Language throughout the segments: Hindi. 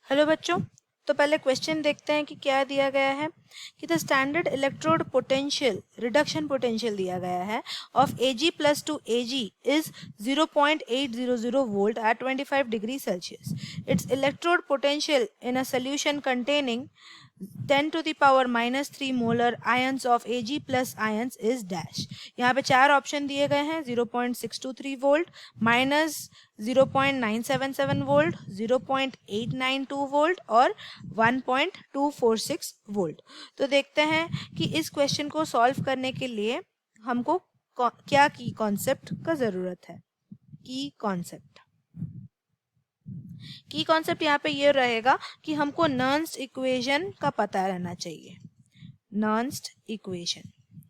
हेलो बच्चों, तो पहले क्वेश्चन देखते हैं कि क्या दिया गया है कि the standard electrode potential reduction potential दिया गया है of Ag plus to Ag is 0.800 volt at 25 degree Celsius. Its electrode potential in a solution containing 10 to the power minus 3 molar ions of Ag plus ions is dash. यहाँ पे चार ऑप्शन दिए गए हैं 0.623 वोल्ट, माइनस 0.977 वोल्ट, 0.892 वोल्ट और 1.246 वोल्ट। तो देखते हैं कि इस क्वेश्चन को सॉल्व करने के लिए हमको क्या की कॉन्सेप्ट का ज़रूरत है। की कॉन्सेप्ट यहाँ पे ये रहेगा कि हमको नर्न्स्ट इक्वेशन का पता रहना चाहिए। नर्न्स्ट इक्वेशन,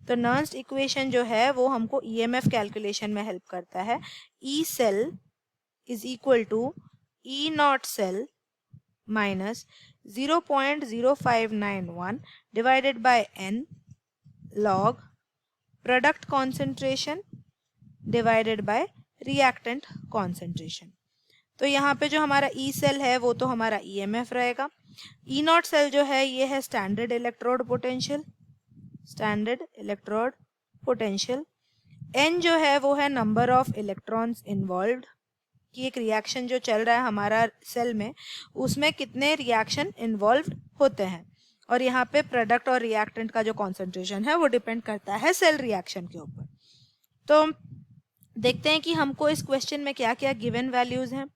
तो नर्न्स्ट इक्वेशन जो है वो हमको ईएमएफ कैलकुलेशन में हेल्प करता है। E cell is equal to E naught cell minus 0.0591 divided by n log product concentration divided by reactant concentration. तो यहाँ पे जो हमारा ई सेल है वो तो हमारा ईएमएफ रहेगा। ई नॉट सेल जो है ये है स्टैंडर्ड इलेक्ट्रोड पोटेंशियल। एन जो है वो है नंबर ऑफ इलेक्ट्रॉन्स इन्वॉल्व्ड, कि एक रिएक्शन जो चल रहा है हमारा सेल में उसमें कितने रिएक्शन इन्वॉल्व होते हैं। और यहाँ पे प्रोडक्ट और रिएक्टेंट का जो कॉन्सेंट्रेशन है वो डिपेंड करता है सेल रिएक्शन के ऊपर। तो देखते हैं कि हमको इस क्वेश्चन में क्या क्या गिवन वैल्यूज हैं।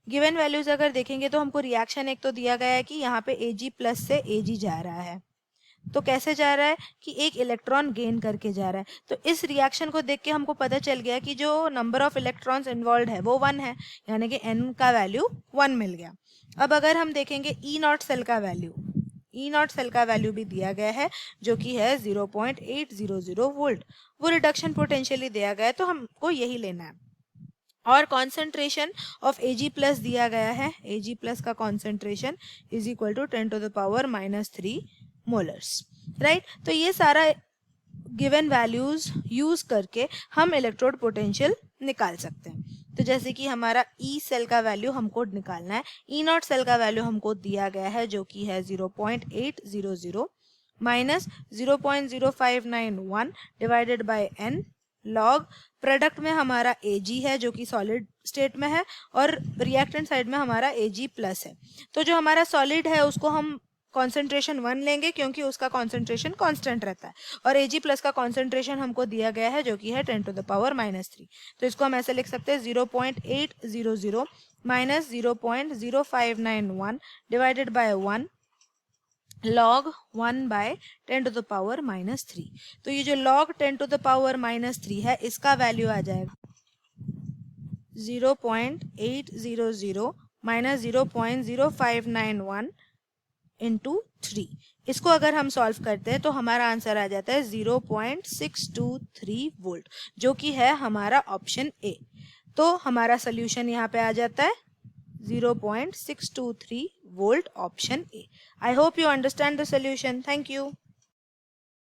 गिवन वैल्यूज अगर देखेंगे तो हमको रिएक्शन एक तो दिया गया है कि यहाँ पे Ag प्लस से Ag जा रहा है। तो कैसे जा रहा है कि एक इलेक्ट्रॉन गेन करके जा रहा है। तो इस रिएक्शन को देख के हमको पता चल गया कि जो नंबर ऑफ इलेक्ट्रॉन्स इन्वॉल्व है वो 1 है, यानी कि n का वैल्यू 1 मिल गया। अब अगर हम देखेंगे ई नॉट सेल का वैल्यू भी दिया गया है जो कि है 0.800 वोल्ट। वो रिडक्शन पोटेंशियली दिया गया है तो हमको यही लेना है। और कॉन्सेंट्रेशन ऑफ Ag प्लस दिया गया है। Ag प्लस का concentration is equal to 10 to the power -3 molars, right. तो ये सारा गिवन वैल्यूज यूज करके हम इलेक्ट्रोड पोटेंशियल निकाल सकते हैं। तो जैसे कि हमारा ई सेल का वैल्यू हमको निकालना है। ई नॉट सेल का वैल्यू हमको दिया गया है जो कि है 0.800 minus 0.0591 divided by n log product में हमारा Ag है जो कि सॉलिड स्टेट में है और रिएक्टेंट साइड में हमारा Ag प्लस है। तो जो हमारा सॉलिड है उसको हम कॉन्सेंट्रेशन 1 लेंगे क्योंकि उसका कॉन्सेंट्रेशन कांस्टेंट रहता है और Ag प्लस का कॉन्सेंट्रेशन हमको दिया गया है जो कि है 10 to the power -3। तो इसको हम ऐसे लिख सकते हैं 0.800 minus 0.0591 divided bye 1 log 1 by 10 to the power -3। तो ये जो log 10 to the power -3 है इसका वैल्यू आ जाएगा 0.800 माइनस 0.0591 इंटू 3। इसको अगर हम सॉल्व करते हैं तो हमारा आंसर आ जाता है 0.623 वोल्ट जो कि है हमारा ऑप्शन ए। तो हमारा सोल्यूशन यहाँ पे आ जाता है 0.623 volt option A. I hope you understand the solution. Thank you.